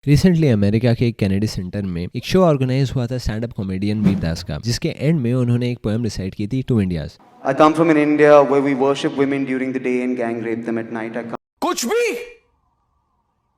Recently America के एक Kennedy centre में एक शो ऑर्गेनाइज हुआ था स्टैंड अप कॉमेडियन वीर दास का, जिसके एंड में उन्होंने एक पोएम रिसाइट की थी, two Indias. I come from an India where we worship women during the day and gang rape them at night.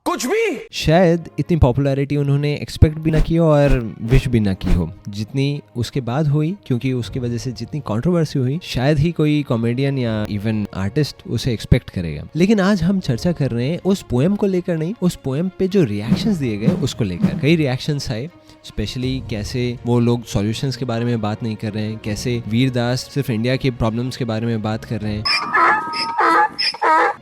कुछ भी शायद इतनी पॉपुलैरिटी उन्होंने एक्सपेक्ट भी ना की हो और विश भी ना की हो जितनी उसके बाद हुई, क्योंकि उसकी वजह से जितनी कंट्रोवर्सी हुई शायद ही कोई कॉमेडियन या इवन आर्टिस्ट उसे एक्सपेक्ट करेगा। लेकिन आज हम चर्चा कर रहे हैं उस पोएम को लेकर नहीं, उस पोएम पे जो रिएक्शंस दिए गए उसको लेकर। कई रिएक्शंस आए, स्पेशली कैसे वो लोग सॉल्यूशंस के बारे में बात नहीं कर रहे हैं, कैसे वीर दास सिर्फ इंडिया के प्रॉब्लम्स के बारे में बात कर रहे हैं,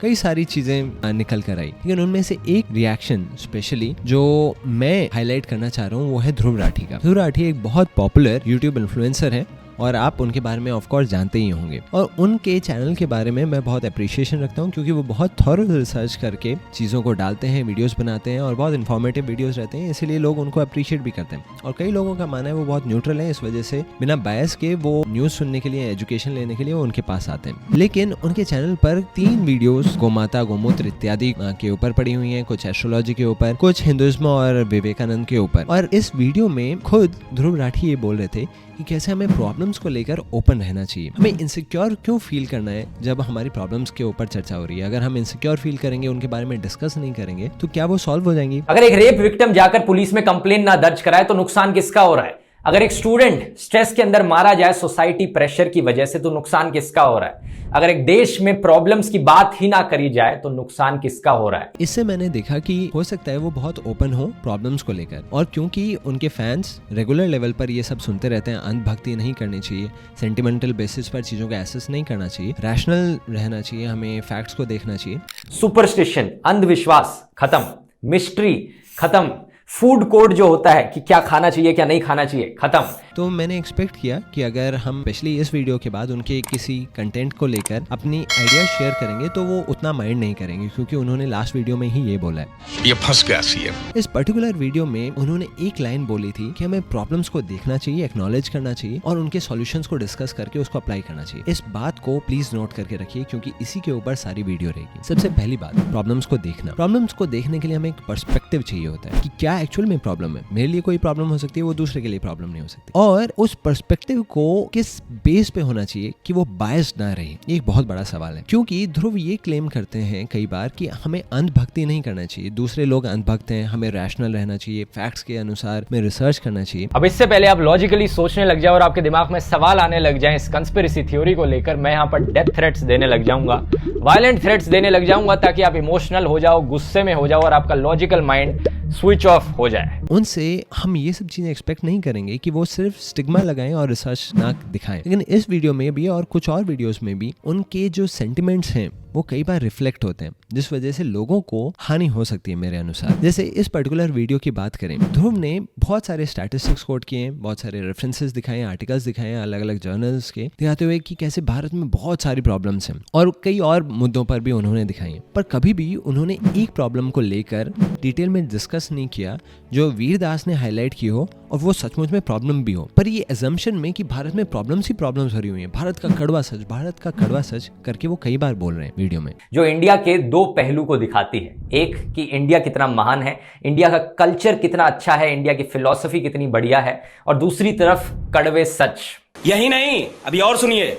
कई सारी चीजें निकल कर आई। लेकिन उनमें से एक रिएक्शन स्पेशली जो मैं हाईलाइट करना चाह रहा हूँ वो है ध्रुव राठी का। ध्रुव राठी एक बहुत पॉपुलर यूट्यूब इन्फ्लुएंसर है और आप उनके बारे में ऑफ कोर्स जानते ही होंगे। और उनके चैनल के बारे में मैं बहुत अप्रिशिएशन रखता हूँ, क्योंकि वो बहुत थॉरो रिसर्च करके चीज़ों को डालते हैं, वीडियोस बनाते हैं और बहुत इन्फॉर्मेटिव वीडियोस रहते हैं, इसलिए लोग उनको अप्रिशिएट भी करते हैं। और कई लोगों का मानना है वो बहुत न्यूट्रल है, इस वजह से बिना बायस के वो न्यूज़ सुनने के लिए, एजुकेशन लेने के लिए वो उनके पास आते हैं। लेकिन उनके चैनल पर 3 वीडियोस गोमाता, गोमूत्र इत्यादि के ऊपर पड़ी हुई हैं, कुछ एस्ट्रोलॉजी के ऊपर, कुछ हिंदुइज्म और विवेकानंद के ऊपर। और इस वीडियो में खुद ध्रुव राठी ये बोल रहे थे कि कैसे हमें प्रॉब्लम्स को लेकर ओपन रहना चाहिए। हमें इनसिक्योर क्यों फील करना है जब हमारी प्रॉब्लम्स के ऊपर चर्चा हो रही है। अगर हम इनसिक्योर फील करेंगे, उनके बारे में डिस्कस नहीं करेंगे, तो क्या वो सॉल्व हो जाएंगी? अगर एक रेप विक्टिम जाकर पुलिस में कंप्लेन ना दर्ज कराए तो नुकसान किसका हो रहा है? अगर एक स्टूडेंट स्ट्रेस के अंदर मारा जाए सोसाइटी प्रेशर की वजह से तो नुकसान किसका हो रहा है? अगर एक देश में प्रॉब्लम्स की बात ही ना करी जाए तो नुकसान किसका हो रहा है? इससे मैंने देखा कि हो सकता है वो बहुत ओपन हो प्रॉब्लम्स को लेकर, और क्योंकि उनके फैंस रेगुलर लेवल पर ये सब सुनते रहते हैं, अंधभक्ति नहीं करनी चाहिए, सेंटिमेंटल बेसिस पर चीजों का एसेस नहीं करना चाहिए, रैशनल रहना चाहिए, हमें फैक्ट्स को देखना चाहिए। सुपरस्टिशन, अंधविश्वास खत्म, मिस्ट्री खत्म, फूड कोड जो होता है कि क्या खाना चाहिए क्या नहीं खाना चाहिए, खत्म। तो मैंने एक्सपेक्ट किया कि अगर हम स्पेशली इस वीडियो के बाद उनके किसी कंटेंट को लेकर अपनी आइडिया शेयर करेंगे तो वो उतना माइंड नहीं करेंगे, क्योंकि उन्होंने लास्ट वीडियो में ही ये बोला है। ये फंस गया सीएम। इस पर्टिकुलर वीडियो में उन्होंने एक लाइन बोली थी कि हमें प्रॉब्लम्स को देखना चाहिए, एक्नॉलेज करना चाहिए और उनके सॉल्यूशंस को डिस्कस करके उसको अप्लाई करना चाहिए। इस बात को प्लीज नोट करके रखिए, क्योंकि इसी के ऊपर सारी वीडियो रहेगी। सबसे पहली बात, प्रॉब्लम्स को देखना। प्रॉब्लम्स को देखने के लिए हमें एक पर्सपेक्टिव चाहिए होता है कि क्या एक्चुअल में प्रॉब्लम है। मेरे लिए कोई प्रॉब्लम हो सकती है, वो दूसरे के लिए प्रॉब्लम नहीं हो सकती। और उस पर्सपेक्टिव को किस बेस पे होना चाहिए कि वो बायस्ड ना रहे, ये एक बहुत बड़ा सवाल है। क्योंकि ध्रुव ये क्लेम करते हैं कई बार कि हमें अंधभक्ति नहीं करना चाहिए, दूसरे लोग अंधभक्त हैं, हमें रैशनल रहना चाहिए, फैक्ट्स के अनुसार में रिसर्च करना चाहिए। अब इससे पहले आप लॉजिकली सोचने लग जाओ और आपके दिमाग में सवाल आने लग जाए इस कंस्पिरेसी थ्योरी को लेकर, मैं यहाँ पर डेथ थ्रेट्स देने लग जाऊंगा, वायलेंट थ्रेट्स देने लग जाऊंगा, ताकि आप इमोशनल हो जाओ, गुस्से में हो जाओ और आपका लॉजिकल माइंड स्विच ऑफ हो जाए। उनसे हम ये सब चीजें एक्सपेक्ट नहीं करेंगे कि वो सिर्फ स्टिग्मा लगाएं और रिसर्च ना दिखाएं। लेकिन इस वीडियो में भी और कुछ और वीडियोस में भी उनके जो सेंटिमेंट्स हैं वो कई बार रिफ्लेक्ट होते हैं, जिस वजह से लोगों को हानि हो सकती है मेरे अनुसार। जैसे इस पर्टिकुलर वीडियो की बात करें, ध्रुव ने बहुत सारे स्टैटिस्टिक्स कोट किए हैं, बहुत सारे रेफरेंसेस दिखाए, आर्टिकल्स दिखाए हैं अलग अलग जर्नल्स के, दिखाते हुए कि कैसे भारत में बहुत सारी प्रॉब्लम्स हैं, और कई और मुद्दों पर भी उन्होंने दिखाई हैं। पर कभी भी उन्होंने एक प्रॉब्लम को लेकर डिटेल में डिस्कस नहीं किया जो वीर दास ने हाईलाइट की हो और वो सचमुच में प्रॉब्लम भी हो। पर ये एजम्पशन में कि भारत में प्रॉब्लम्स ही प्रॉब्लम्स भरी हुई हैं, भारत का कड़वा सच, भारत का कड़वा सच करके वो कई बार बोल रहे हैं वीडियो में, जो इंडिया के 2 पहलू को दिखाती है। एक कि इंडिया कितना महान है, इंडिया का कल्चर कितना अच्छा है, इंडिया की फिलॉसफी कितनी बढ़िया है, और दूसरी तरफ कड़वे सच। यही नहीं, अभी और सुनिए।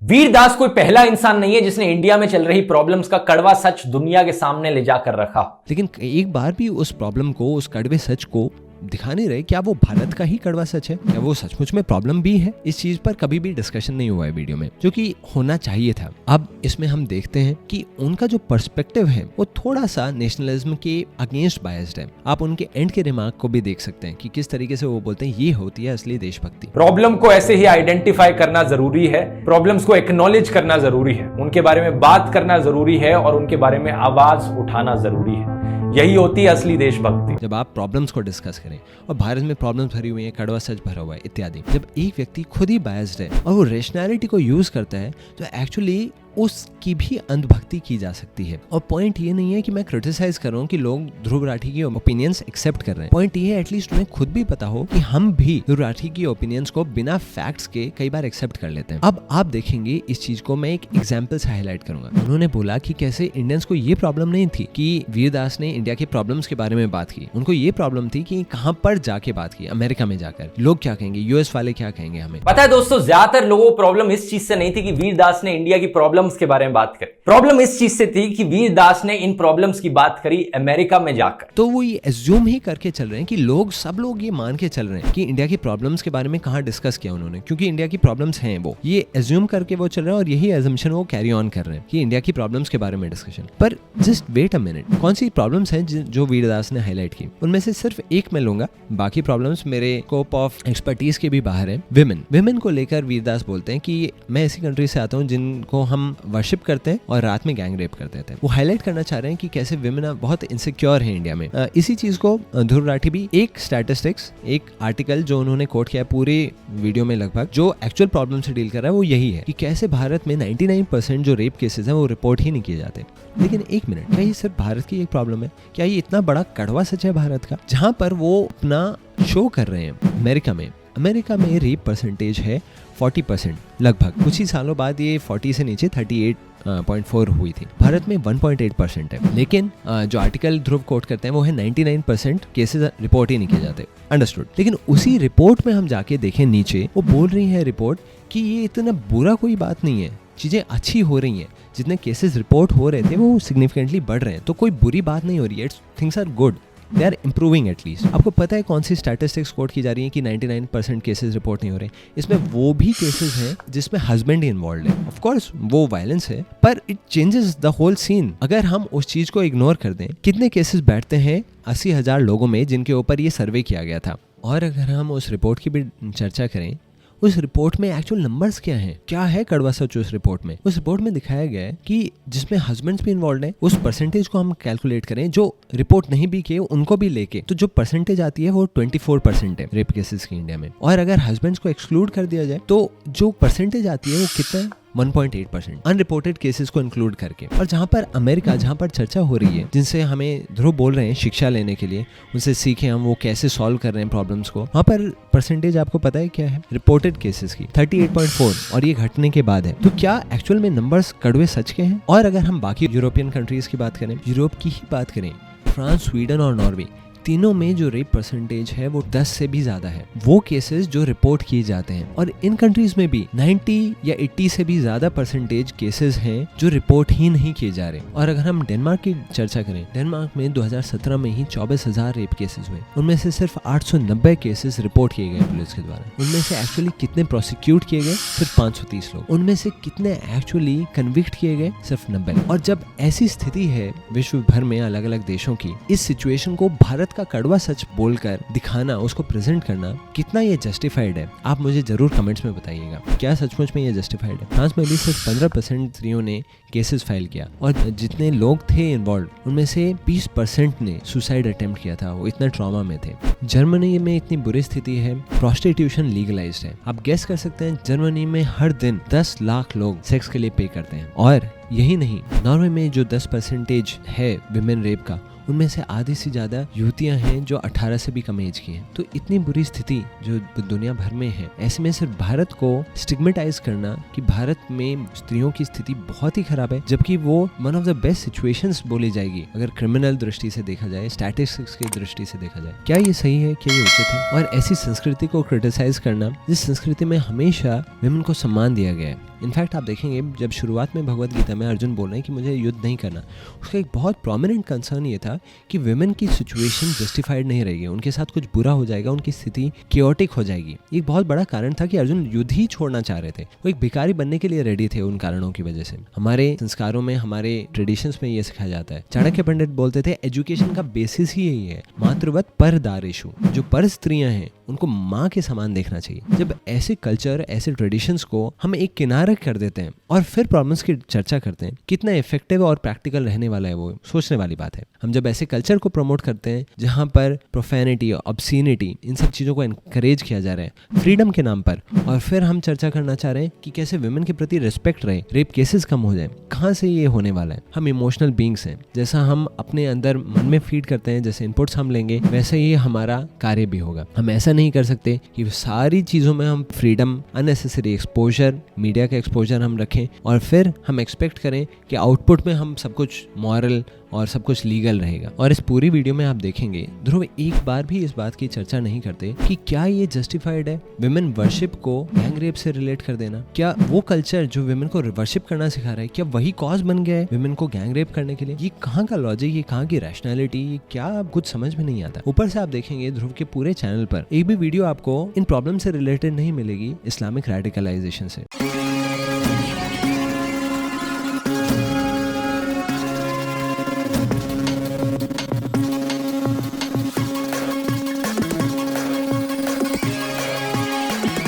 वीर दास कोई पहला इंसान नहीं है जिसने इंडिया में चल रही प्रॉब्लम्स का कड़वा सच दुनिया के सामने ले जाकर रखा। लेकिन एक बार भी उस प्रॉब्लम को, उस कड़वे सच को दिखा नहीं रहे। क्या वो भारत का ही कड़वा सच है? क्या वो सचमुच में प्रॉब्लम भी है? इस चीज पर कभी भी डिस्कशन नहीं हुआ है वीडियो में, जो कि होना चाहिए था। अब इसमें हम देखते हैं कि उनका जो पर्सपेक्टिव है वो थोड़ा सा नेशनलिज्म के अगेंस्ट बायस्ड है। आप उनके एंड के रिमार्क को भी देख सकते हैं कि किस तरीके से वो बोलते हैं ये होती है असली देशभक्ति। प्रॉब्लम को ऐसे ही आइडेंटिफाई करना जरूरी है, प्रॉब्लम्स को एक्नॉलेज करना जरूरी है, उनके बारे में बात करना जरूरी है और उनके बारे में आवाज उठाना जरूरी है। यही होती है असली देशभक्ति। जब आप प्रॉब्लम्स को डिस्कस करें, और भारत में प्रॉब्लम्स भरी हुई हैं, कड़वा सच भरा हुआ है इत्यादि, जब एक व्यक्ति खुद ही बायस्ड है और वो रेशनैलिटी को यूज करता है, तो एक्चुअली उसकी भी अंधभक्ति की जा सकती है। और पॉइंट ये नहीं है कि मैं क्रिटिसाइज कर रहा हूँ कि लोग ध्रुव राठी की ओपिनियंस एक्सेप्ट कर रहे हैं। पॉइंट ये है एटलीस्ट उन्हें खुद भी पता हो कि हम भी ध्रुव राठी की ओपिनियंस को बिना फैक्ट्स के कई बार एक्सेप्ट कर लेते हैं। अब आप देखेंगे इस चीज को मैं एक एग्जाम्पल से हाईलाइट करूंगा। उन्होंने बोला कि कैसे इंडियंस को ये प्रॉब्लम नहीं थी कि वीरदास ने इंडिया के प्रॉब्लम्स के बारे में बात की, उनको ये प्रॉब्लम थी कि कहां पर जाके बात की, अमेरिका में जाकर लोग क्या कहेंगे, यूएस वाले क्या कहेंगे हमें। पता है दोस्तों, ज्यादातर लोगों को प्रॉब्लम इस चीज से नहीं थी कि वीरदास ने इंडिया की प्रॉब्लम्स के बारे में बात करी, प्रॉब्लम इस चीज से थी कि वीरदास ने इन प्रॉब्लम्स की बात करी अमेरिका में जाकर। तो वो ये एज्यूम ही करके चल रहे हैं कि सब लोग ये मान के चल रहे हैं कि इंडिया की प्रॉब्लम्स के बारे में कहां डिस्कस किया उन्होंने, क्योंकि इंडिया की प्रॉब्लम्स हैं, वो ये एज्यूम करके वो चल रहे हैं और यही एजम्पशन वो कैरी ऑन कर रहे हैं कि इंडिया की प्रॉब्लम्स के बारे में डिस्कशन। पर जस्ट वेट अ मिनट, कौन सी प्रॉब्लम्स हैं जो वीरदास ने हाईलाइट की? उनमें से सिर्फ एक मैं लूंगा, बाकी प्रॉब्लम्स मेरे स्कोप ऑफ एक्सपर्टीज के भी बाहर है। विमेन को लेकर वीरदास बोलते हैं कि मैं ऐसी कंट्री से आता हूँ जिनको हम वर्शिप करते हैं और रात में गैंग रेप कर देते हैं। वो हाईलाइट करना चाह रहे हैं कि कैसे विमेन बहुत इनसिक्योर है इंडिया में। इसी चीज को ध्रुव राठी भी एक स्टैटिस्टिक्स, एक आर्टिकल जो उन्होंने कोट किया पूरे वीडियो में लगभग, जो एक्चुअल प्रॉब्लम से डील कर रहा है वो यही है कि कैसे भारत में 99% जो रेप केसेस हैं वो रिपोर्ट ही नहीं किए जाते। लेकिन एक मिनट, क्या ये सिर्फ भारत की एक प्रॉब्लम है? क्या ये इतना बड़ा कड़वा सच है भारत का, जहां पर वो अपना शो कर रहे हैं? अमेरिका में रेप परसेंटेज है 40% लगभग, कुछ ही सालों बाद ये 40 से नीचे 38.4 हुई थी। भारत में 1.8% है। लेकिन जो आर्टिकल ध्रुव कोट करते हैं वो है 99% केसेस रिपोर्ट ही नहीं किए जाते। अंडरस्टूड। लेकिन उसी रिपोर्ट में हम जाके देखें नीचे, वो बोल रही है रिपोर्ट कि ये इतना बुरा कोई बात नहीं है, चीजें अच्छी हो रही हैं, जितने केसेस रिपोर्ट हो रहे थे वो सिग्निफिकेंटली बढ़ रहे हैं, तो कोई बुरी बात नहीं हो रही है। Things are good, they are improving at least. आपको पता है कौन सी स्टैटिस्टिक्स कोट की जा रही है कि 99% केसेस रिपोर्ट नहीं हो रहे? इसमें वो भी केसेस हैं जिसमें हस्बैंड ही इन्वॉल्व है। ऑफ कोर्स वो वायलेंस है, पर it changes the whole scene. अगर हम उस चीज को इग्नोर कर दें, कितने केसेस बैठते हैं 80,000 लोगों में जिनके ऊपर ये सर्वे किया गया था। और अगर हम उस रिपोर्ट की भी चर्चा करें, उस रिपोर्ट में एक्चुअल नंबर्स क्या हैं, क्या है कड़वा सच उस रिपोर्ट में? उस रिपोर्ट में दिखाया गया है कि जिसमें हस्बैंड्स भी इन्वॉल्व हैं, उस परसेंटेज को हम कैलकुलेट करें, जो रिपोर्ट नहीं भी किए उनको भी लेके, तो जो परसेंटेज आती है वो 24% है रेप केसेस की इंडिया में। और अगर हस्बैंड्स को एक्सक्लूड कर दिया जाए तो जो परसेंटेज आती है वो कितना है? 1.8% अनरिपोर्टेड केसेस को इंक्लूड करके। और जहां पर अमेरिका, जहां पर चर्चा हो रही है, जिनसे हमें ध्रुव बोल रहे हैं शिक्षा लेने के लिए, उनसे सीखें हम वो कैसे सॉल्व कर रहे हैं प्रॉब्लम्स को, वहां पर परसेंटेज आपको पता है क्या है रिपोर्टेड केसेस की? 38.4, और ये घटने के बाद है। तो क्या एक्चुअल में नंबर्स कड़वे सच के हैं? और अगर हम बाकी यूरोपियन कंट्रीज की बात करें, यूरोप की ही बात करें, फ्रांस, स्वीडन और नॉर्वे, तीनों में जो रेप परसेंटेज है वो 10 से भी ज्यादा है, वो केसेस जो रिपोर्ट किए जाते हैं। और इन कंट्रीज में भी 90 या 80 से भी ज्यादा परसेंटेज केसेस हैं जो रिपोर्ट ही नहीं किए जा रहे। और अगर हम डेनमार्क की चर्चा करें, डेनमार्क में 2017 में ही 24,000 रेप केसेस हुए, उनमें से सिर्फ 890 केसेस रिपोर्ट किए गए पुलिस के द्वारा। उनमें से एक्चुअली कितने प्रोसिक्यूट किए गए? सिर्फ 530 लोग। उनमें से कितने एक्चुअली कन्विक्ट किए गए? सिर्फ 90। और जब ऐसी स्थिति है विश्व भर में अलग अलग देशों की, इस सिचुएशन को भारत का कड़वा सच बोलकर दिखाना, उसको प्रेजेंट करना, कितना ये जस्टिफाइड है? आप मुझे जरूर कमेंट्स में बताइएगा, क्या सचमुच में ये जस्टिफाइड है? फ्रांस में भी सिर्फ 15% स्त्रियों ने केसेस फाइल किया, और जितने लोग थे इन्वॉल्व उनमें से 20% ने सुसाइड अटेम्प्ट किया था, वो इतना ट्रॉमा में थे। जर्मनी में इतनी बुरी स्थिति है, प्रोस्टिट्यूशन लीगलाइज्ड है। आप गेस कर सकते हैं जर्मनी में हर दिन 10 लाख लोग सेक्स के लिए पे करते हैं। और यही नहीं, नॉर्वे में जो 10% है विमेन रेप का, उनमें से आधी से ज्यादा युवतियां हैं जो 18 से भी कम एज की हैं। तो इतनी बुरी स्थिति जो दुनिया भर में है, ऐसे में सिर्फ भारत को स्टिग्मेटाइज करना कि भारत में स्त्रियों की स्थिति बहुत ही खराब है, जबकि वो one of the best situations बोली जाएगी अगर क्रिमिनल दृष्टि से देखा जाए, स्टैटिस्टिक्स की दृष्टि से देखा जाए। क्या ये सही है? क्या ये उचित है? और ऐसी संस्कृति को क्रिटिसाइज करना जिस संस्कृति में हमेशा विमेन को सम्मान दिया गया है। इनफैक्ट आप देखेंगे जब शुरुआत में भगवत गीता में अर्जुन बोल रहे हैं कि मुझे युद्ध नहीं करना, उसका एक बहुत प्रोमिनेंट कंसर्न ये था कि विमेन की सिचुएशन जस्टिफाइड नहीं रहेगी, उनके साथ कुछ बुरा हो जाएगा, उनकी स्थिति केओटिक हो जाएगी। ये बहुत बड़ा कारण था कि अर्जुन युद्ध ही छोड़ना चाह रहे थे, वो एक भिखारी बनने के लिए रेडी थे उन कारणों की वजह से। हमारे संस्कारों में, हमारे ट्रेडिशंस में ये सिखाया जाता है। चाणक्य पंडित बोलते थे एजुकेशन का बेसिस ही यही है, मातृवत पर दारेशु, जो पर स्त्रियां हैं उनको माँ के समान देखना चाहिए। जब ऐसे कल्चर, ऐसे ट्रेडिशंस को हम एक किनारे कर देते हैं और फिर प्रॉब्लम्स की चर्चा करते हैं, कितना इफेक्टिव और प्रैक्टिकल रहने वाला है वो सोचने वाली बात है। हम जब ऐसे कल्चर को प्रमोट करते हैं जहाँ पर प्रोफेनिटी, ऑब्सीनिटी, इन सब चीज़ों को एनकरेज किया जा रहा है फ्रीडम के नाम पर, और फिर हम चर्चा करना चाह रहे हैं कि कैसे वुमेन के प्रति रिस्पेक्ट रहे, रेप केसेस कम हो जाए, कहाँ से ये होने वाला है? हम इमोशनल बीइंग्स हैं, जैसा हम अपने अंदर मन में फीड करते हैं, जैसे इनपुट्स हम लेंगे वैसे ही हमारा कार्य भी होगा। हम ऐसा नहीं कर सकते कि सारी चीज़ों में हम फ्रीडम, अननेसेसरी एक्सपोजर, मीडिया का एक्सपोजर हम रखें और फिर हम एक्सपेक्ट करें कि आउटपुट में हम सब कुछ मॉरल और सब कुछ लीगल रहेगा। और इस पूरी वीडियो में आप देखेंगे ध्रुव एक बार भी इस बात की चर्चा नहीं करते कि क्या ये जस्टिफाइड है विमेन वर्शिप को गैंग रेप से रिलेट कर देना? क्या वो कल्चर जो विमेन को वर्शिप करना सिखा रहा है, क्या वही कॉज बन गया है विमेन को गैंग रेप करने के लिए? ये कहाँ का लॉजिक, ये कहाँ की रैशनैलिटी, ये क्या आप कुछ समझ में नहीं आता। ऊपर से आप देखेंगे ध्रुव के पूरे चैनल पर एक भी वीडियो आपको इन प्रॉब्लम से रिलेटेड नहीं मिलेगी इस्लामिक रेडिकलाइजेशन से।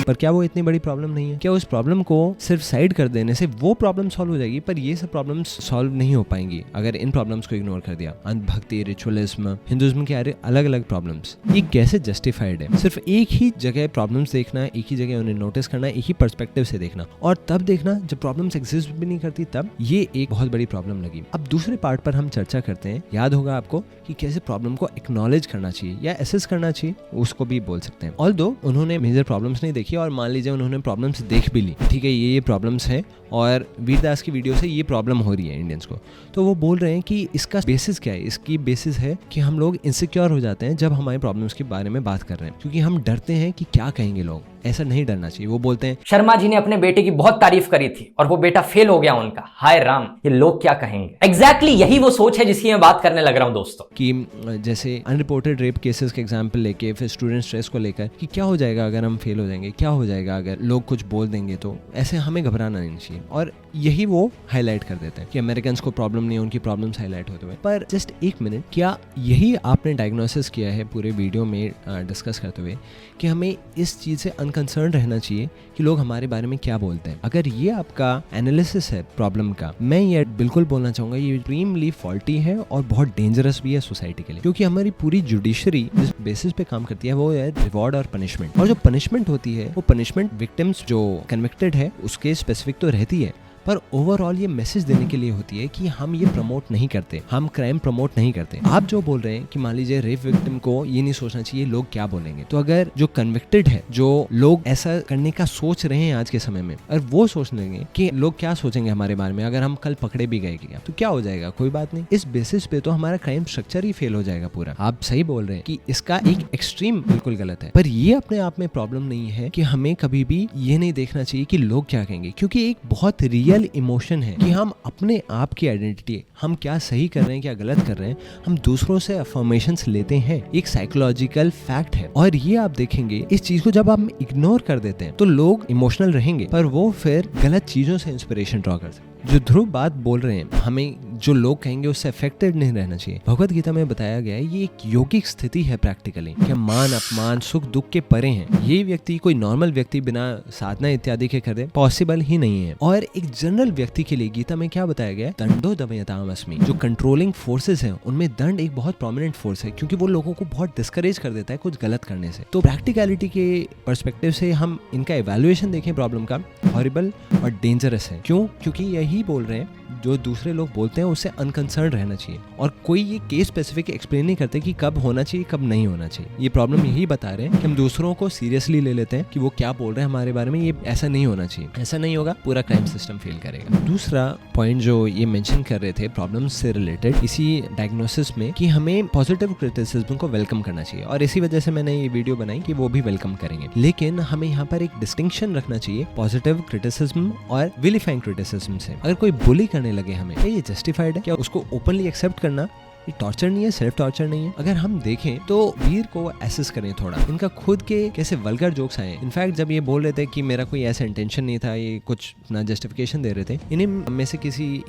पर क्या वो इतनी बड़ी प्रॉब्लम नहीं है? क्या उस प्रॉब्लम को सिर्फ साइड कर देने से वो प्रॉब्लम सॉल्व हो जाएगी? पर ये सब प्रॉब्लम्स सॉल्व नहीं हो पाएंगी अगर इन प्रॉब्लम्स को इग्नोर कर दिया। अंधभक्ति, रिचुअलिज्म, हिंदुइज्म के अलग अलग प्रॉब्लम्स, ये कैसे जस्टिफाइड है? सिर्फ एक ही जगह प्रॉब्लम्स देखना, एक ही जगह उन्हें नोटिस करना, एक ही पर्सपेक्टिव से देखना, और तब देखना जब प्रॉब्लम्स एग्जिस्ट भी नहीं करती तब, ये एक बहुत बड़ी प्रॉब्लम लगी। अब दूसरे पार्ट पर हम चर्चा करते हैं। याद होगा आपको कि कैसे प्रॉब्लम को एक्नॉलेज करना चाहिए या एसेस करना चाहिए, उसको भी बोल सकते हैं। ऑल्दो उन्होंने मेजर प्रॉब्लम्स नहीं देखी और मान लीजिए उन्होंने प्रॉब्लम्स देख भी ली, ठीक है ये प्रॉब्लम्स है और वीरदास की वीडियो से ये प्रॉब्लम हो रही है इंडियंस को, तो वो बोल रहे हैं कि इसका बेसिस क्या है? इसकी बेसिस है कि हम लोग इनसिक्योर हो जाते हैं जब हमारे प्रॉब्लम्स के बारे में बात कर रहे हैं, क्योंकि हम डरते हैं कि क्या कहेंगे लोग। ऐसा नहीं डरना चाहिए। वो बोलते हैं शर्मा जी ने अपने बेटे की बहुत तारीफ करी थी और वो बेटा फेल हो गया उनका, हाय राम ये लोग क्या कहेंगे। एग्जैक्टली यही वो सोच है जिसकी मैं बात करने लग रहा हूं दोस्तों, कि जैसे अनरिपोर्टेड रेप केसेस के एग्जांपल लेके फिर स्टूडेंट स्ट्रेस को लेकर कि क्या हो जाएगा अगर हम फेल हो जाएंगे, क्या हो जाएगा अगर लोग कुछ बोल देंगे, तो ऐसे हमें घबराना नहीं चाहिए। और यही वो हाईलाइट कर देते हैं कि अमेरिकन को प्रॉब्लम नहीं है, उनकी प्रॉब्लम्स हाईलाइट होते हुए। पर जस्ट एक मिनट, क्या यही आपने डायग्नोसिस किया है पूरे वीडियो में डिस्कस करते हुए कि हमें इस चीज़ से अनकंसर्न रहना चाहिए कि लोग हमारे बारे में क्या बोलते हैं? अगर ये आपका एनालिसिस है प्रॉब्लम का, मैं ये बिल्कुल बोलना चाहूँगा ये एक्सट्रीमली फॉल्टी है और बहुत डेंजरस भी है सोसाइटी के लिए, क्योंकि हमारी पूरी जुडिशरी जिस बेसिस पे काम करती है वो है रिवॉर्ड और पनिशमेंट। और जो पनिशमेंट होती है वो पनिशमेंट विक्टिम्स जो कन्विक्टेड है उसके स्पेसिफिक तो रहती है, पर ओवरऑल ये मैसेज देने के लिए होती है कि हम ये प्रमोट नहीं करते, हम क्राइम प्रमोट नहीं करते। आप जो बोल रहे हैं कि मान लीजिए रेप विक्टिम को ये नहीं सोचना चाहिए लोग क्या बोलेंगे, तो अगर जो कन्विक्टेड है, जो लोग ऐसा करने का सोच रहे हैं आज के समय में, और वो सोच लेंगे कि लोग क्या सोचेंगे हमारे बारे में अगर हम कल पकड़े भी गए क्या, तो क्या हो जाएगा? कोई बात नहीं। इस बेसिस पे तो हमारा क्राइम स्ट्रक्चर ही फेल हो जाएगा पूरा। आप सही बोल रहे हैं कि इसका एक एक्सट्रीम बिल्कुल गलत है, पर ये अपने आप में प्रॉब्लम नहीं है कि हमें कभी भी ये नहीं देखना चाहिए कि लोग क्या कहेंगे, क्योंकि एक बहुत रियल इमोशन है कि हम अपने आप की आइडेंटिटी, हम क्या सही कर रहे हैं क्या गलत कर रहे हैं, हम दूसरों से अफर्मेशंस लेते हैं, एक साइकोलॉजिकल फैक्ट है। और ये आप देखेंगे इस चीज को जब हम इग्नोर कर देते हैं तो लोग इमोशनल रहेंगे, पर वो फिर गलत चीजों से इंस्पिरेशन ड्रॉ कर सकते हैं। जो ध्रुव बात बोल रहे हैं, हमें जो लोग कहेंगे उससे अफेक्टेड नहीं रहना चाहिए। भगवत गीता में बताया गया है ये एक योगिक स्थिति है प्रैक्टिकली, कि मान अपमान सुख दुख के परे हैं। ये व्यक्ति कोई नॉर्मल व्यक्ति बिना साधना इत्यादि के कर दे पॉसिबल ही नहीं है। और एक जनरल व्यक्ति के लिए गीता में क्या बताया गया है? दंडो दमयताम अस्मि। जो कंट्रोलिंग फोर्सेस हैं उनमें दंड एक बहुत प्रोमिनेंट फोर्स है, क्योंकि वो लोगों को बहुत डिस्करेज कर देता है कुछ गलत करने से। तो प्रैक्टिकलिटी के पर्सपेक्टिव से हम इनका इवैल्यूएशन देखें प्रॉब्लम का, हॉरिबल और डेंजरस है। क्यों? क्योंकि यही बोल रहे हैं जो दूसरे लोग बोलते हैं उससे अनकंसर्न रहना चाहिए, और कोई ये केस स्पेसिफिक एक्सप्लेन नहीं करते कि कब होना चाहिए कब नहीं होना चाहिए। ये प्रॉब्लम यही बता रहे हैं कि हम दूसरों को सीरियसली ले लेते हैं कि वो क्या बोल रहे हैं हमारे बारे में, ये ऐसा नहीं होना चाहिए। ऐसा नहीं होगा पूरा क्राइम सिस्टम फेल करेगा। दूसरा पॉइंट जो ये मेंशन कर रहे थे प्रॉब्लम से रिलेटेड इसी डायग्नोसिस में, कि हमें पॉजिटिव क्रिटिसिज्म को वेलकम करना चाहिए, और इसी वजह से मैंने ये वीडियो बनाई कि वो भी वेलकम करेंगे। लेकिन हमें यहाँ पर एक डिस्टिंक्शन रखना चाहिए पॉजिटिव क्रिटिसिज्म और विलिफाइंग क्रिटिसिज्म से। अगर कोई बुली करने लगे हमें, क्या ये जस्टिफाइड है? क्या उसको ओपनली एक्सेप्ट करना ये टॉर्चर नहीं है, सेल्फ टॉर्चर नहीं है? अगर हम देखें तो वीर को एसेस करें थोड़ा, इनका खुद के कैसे वल्गर जोक्स आए। इनफैक्ट जब ये बोल रहे थे कि मेरा कोई ऐसा इंटेंशन नहीं था, ये कुछ अपना जस्टिफिकेशन दे रहे थे, इन्हीं में से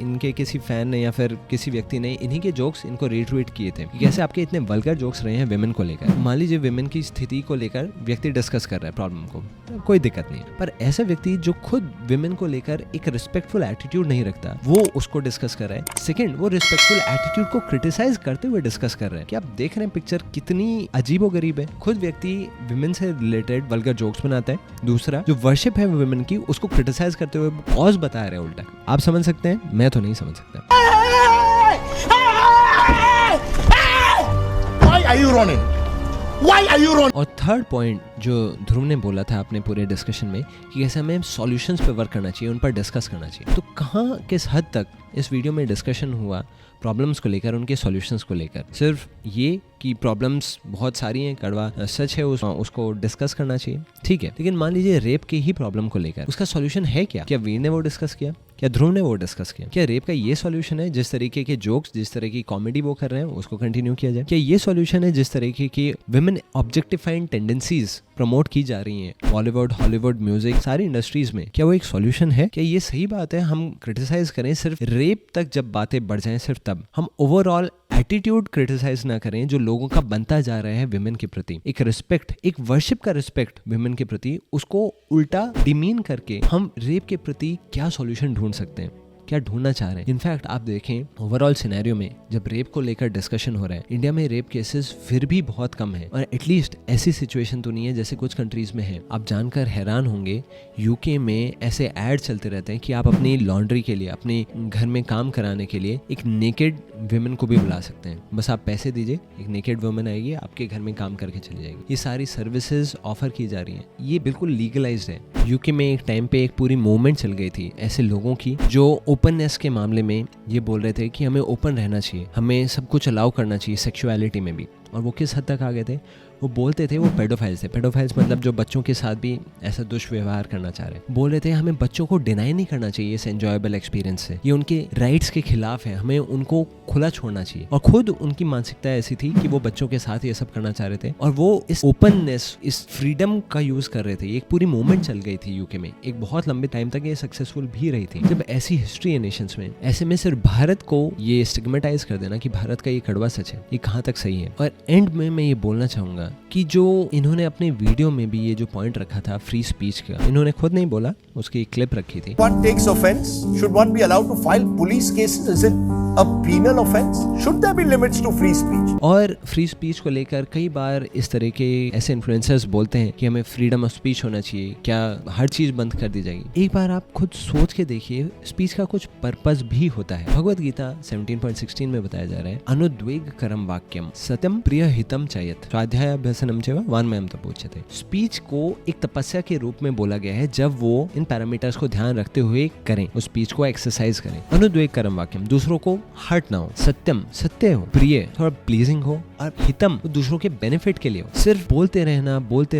इनके किसी फैन ने या फिर किसी व्यक्ति ने इन्हीं के जोक्स इनको रीट्वीट किए थे कि कैसे आपके इतने वल्गर जोक्स रहे हैं विमेन को लेकर। मान लीजिए विमेन की स्थिति को लेकर व्यक्ति डिस्कस कर रहा है प्रॉब्लम को, तो कोई दिक्कत नहीं है, पर ऐसा व्यक्ति जो खुद विमेन को लेकर एक रिस्पेक्टफुल एटीट्यूड नहीं रखता, वो उसको डिस्कस कर रहा है। सेकंड, वो रिस्पेक्टफुल एटीट्यूड को क्रिटिसाइज करते हुए डिस्कस कर रहे हैं। कि आप देख रहे हैं पिक्चर कितनी अजीबोगरीब है। खुद व्यक्ति विमेन से रिलेटेड वल्गर जोक्स बनाता है, दूसरा जो वर्शिप है विमेन की उसको क्रिटिसाइज करते हुए कॉज बता रहे हैं उल्टा। आप समझ सकते हैं, मैं तो नहीं समझ सकता। Why are you running? Why are you running? और थर्ड पॉइंट जो ध्रुव ने बोला था अपने पूरे डिस्कशन में कि कैसे हमें सॉल्यूशंस पे वर्क करना चाहिए, उन पर डिस्कस करना चाहिए। तो कहाँ किस हद तक इस वीडियो में डिस्कशन हुआ प्रॉब्लम्स को लेकर, उनके सॉल्यूशंस को लेकर? सिर्फ ये कि प्रॉब्लम्स बहुत सारी हैं, कड़वा सच है, उसको डिस्कस करना चाहिए, ठीक है। लेकिन मान लीजिए रेप के ही प्रॉब्लम को लेकर उसका सॉल्यूशन है क्या? क्या वीर ने वो डिस्कस किया? क्या ध्रुव ने वो डिस्कस किया? क्या रेप का ये सॉल्यूशन है जिस तरीके के जोक्स, जिस तरह की कॉमेडी वो कर रहे हैं उसको कंटिन्यू किया जाए? क्या ये सॉल्यूशन है जिस तरीके की विमेन ऑब्जेक्टिफाइंग टेंडेंसीज प्रमोट की जा रही हैं बॉलीवुड, हॉलीवुड, म्यूजिक, सारी इंडस्ट्रीज में? क्या वो एक सॉल्यूशन है? क्या ये सही बात है हम क्रिटिसाइज करें सिर्फ रेप तक जब बातें बढ़ जाएं, सिर्फ तब? हम ओवरऑल एटीट्यूड क्रिटिसाइज ना करें जो लोगों का बनता जा रहा है विमेन के प्रति, एक रिस्पेक्ट, एक वर्शिप का रिस्पेक्ट विमेन के प्रति, उसको उल्टा डिमीन करके हम रेप के प्रति क्या सॉल्यूशन ढूंढ सकते हैं, क्या ढूंढना चाह रहे हैं? इनफैक्ट आप देखें ओवरऑल सिनेरियो में जब रेप को लेकर डिस्कशन हो रहा है, इंडिया में रेप केसेस फिर भी बहुत कम है, और एटलीस्ट ऐसी सिचुएशन तो नहीं है जैसे कुछ कंट्रीज में है। आप जानकर हैरान होंगे, यूके में ऐसे ऐड चलते रहते हैं कि आप अपनी लॉन्ड्री के लिए, अपने घर में काम कराने के लिए एक नेकेड विमेन को भी बुला सकते हैं। बस आप पैसे दीजिए, एक नेकेड वुमेन आएगी, आपके घर में काम करके चली जाएगी। ये सारी सर्विसेज ऑफर की जा रही हैं, ये बिल्कुल लीगलाइज्ड है। यूके में एक टाइम पे एक पूरी मूवमेंट चल गई थी ऐसे लोगों की जो ओपननेस के मामले में ये बोल रहे थे कि हमें ओपन रहना चाहिए, हमें सब कुछ अलाउ करना चाहिए सेक्सुअलिटी में भी। और वो किस हद तक आ गए थे? वो बोलते थे वो पेडोफाइल्स थे। पेडोफाइल्स मतलब जो बच्चों के साथ भी ऐसा दुष्व्यवहार करना चाह रहे हैं। बोल रहे थे हमें बच्चों को डिनाई नहीं करना चाहिए इस एंजॉयबल एक्सपीरियंस से, ये उनके राइट्स के खिलाफ है, हमें उनको खुला छोड़ना चाहिए। और खुद उनकी मानसिकता ऐसी थी कि वो बच्चों के साथ ये सब करना चाह रहे थे, और वो इस ओपननेस, इस फ्रीडम का यूज कर रहे थे। एक पूरी मूवमेंट चल गई थी यूके में, एक बहुत लंबे टाइम तक ये सक्सेसफुल भी रही थी। जब ऐसी हिस्ट्री है नेशंस में, ऐसे में सिर्फ भारत को ये स्टिग्मेटाइज कर देना कि भारत का ये कड़वा सच है, ये कहाँ तक सही है? और एंड में मैं ये बोलना चाहूंगा कि जो इन्होंने अपने वीडियो में भी ये जो पॉइंट रखा था फ्री स्पीच का, इन्होंने खुद नहीं बोला, उसकी एक क्लिप रखी थी। One takes offense. Should one be allowed to file police cases? Is it a penal offense? Should there be limits to free speech? और फ्री स्पीच को लेकर कई बार इस तरह के ऐसे इन्फ्लुएंसर्स बोलते हैं कि हमें फ्रीडम ऑफ स्पीच होना चाहिए, क्या हर चीज बंद कर दी जाएगी? एक बार आप खुद सोच के देखिए, स्पीच का कुछ पर्पस भी होता है। भगवत गीता 17.16 में बताया जा रहा है, अनुद्वेग करम वाक्यम सत्यम प्रिय हितम चयत स्वाध्याय अभ्यसनम चैव वाङ्मयम तपोच्यते। स्पीच को एक तपस्या के रूप में बोला गया है जब वो इन पैरामीटर्स को ध्यान रखते हुए करें, उस स्पीच को एक्सरसाइज करें। अनुद्वेग करम वाक्यम, दूसरों को हर्ट ना हो, सत्यम सत्य हो, प्रिय थोड़ा प्लीजिंग हो, और हितम दूसरों के बेनिफिट के लिए हो। सिर्फ बोलते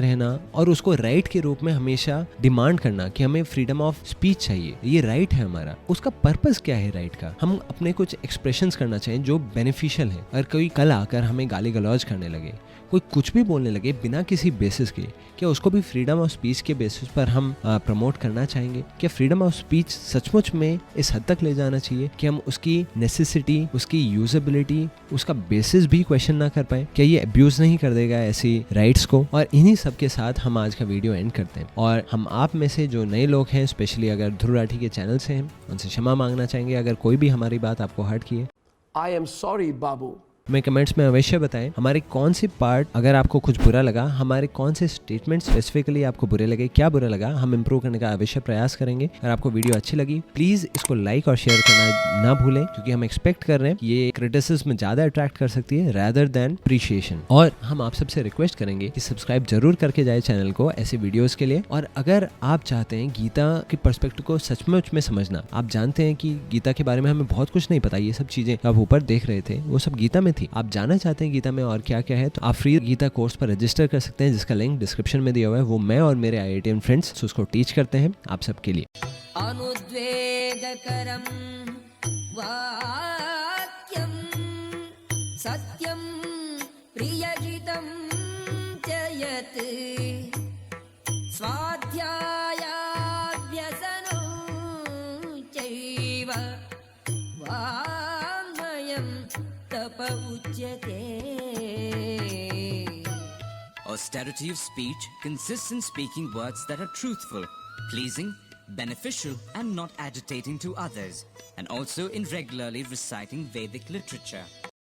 रहना और उसको राइट के रूप में हमेशा डिमांड करना कि हमें फ्रीडम ऑफ स्पीच चाहिए, ये राइट है हमारा। उसका पर्पस क्या है राइट का? हम अपने कुछ एक्सप्रेशंस करना चाहिए जो बेनिफिशियल है। और कोई कल आकर हमें गाली गलौज करने लगे, कोई कुछ भी बोलने लगे बिना किसी बेसिस के, क्या उसको भी फ्रीडम ऑफ स्पीच के बेसिस पर हम प्रमोट करना चाहेंगे? क्या फ्रीडम ऑफ स्पीच सचमुच में इस हद तक ले जाना चाहिए कि हम उसकी नेसेसिटी, उसकी यूजेबिलिटी, उसका बेसिस भी क्वेश्चन ना कर पाए? क्या ये अब्यूज नहीं कर देगा ऐसी राइट्स को? और इन्हीं सब के साथ हम आज का वीडियो एंड करते हैं। और हम आप में से जो नए लोग हैं, स्पेशली अगर ध्रुव राठी के चैनल से हैं, उनसे क्षमा मांगना चाहेंगे अगर कोई भी हमारी बात आपको हर्ट की है। I am sorry, Babu. हमें कमेंट्स में अवश्य बताएं हमारे कौन से पार्ट, अगर आपको कुछ बुरा लगा, हमारे कौन से स्टेटमेंट स्पेसिफिकली आपको बुरे लगे, क्या बुरा लगा, हम इंप्रूव करने का अवश्य प्रयास करेंगे। अगर आपको वीडियो अच्छी लगी प्लीज इसको लाइक और शेयर करना ना भूलें, क्योंकि हम एक्सपेक्ट कर रहे हैं ये क्रिटिसिज्म ज्यादा अट्रैक्ट कर सकती है रादर देन अप्रिशिएशन। और हम आप सबसे रिक्वेस्ट करेंगे कि सब्सक्राइब जरूर करके जाए चैनल को ऐसे वीडियोस के लिए। और अगर आप चाहते हैं गीता के पर्सपेक्टिव को सचमुच में समझना, आप जानते हैं कि गीता के बारे में हमें बहुत कुछ नहीं पता, ये सब चीजें आप ऊपर देख रहे थे वो सब गीता में थी, आप जानना चाहते हैं गीता में और क्या क्या है, तो आप फ्री गीता कोर्स पर रजिस्टर कर सकते हैं जिसका लिंक डिस्क्रिप्शन में दिया हुआ है। वो मैं और मेरे IITian फ्रेंड्स उसको टीच करते हैं आप सबके लिए। अनुद्वेगकरं वाक्यं यत् स्वाध्यायाभ्यसनो चैव वाङ्मयं तप उच्यते. Austerity of speech consists in speaking words that are truthful, pleasing, beneficial and not agitating to others, and also in regularly reciting Vedic literature.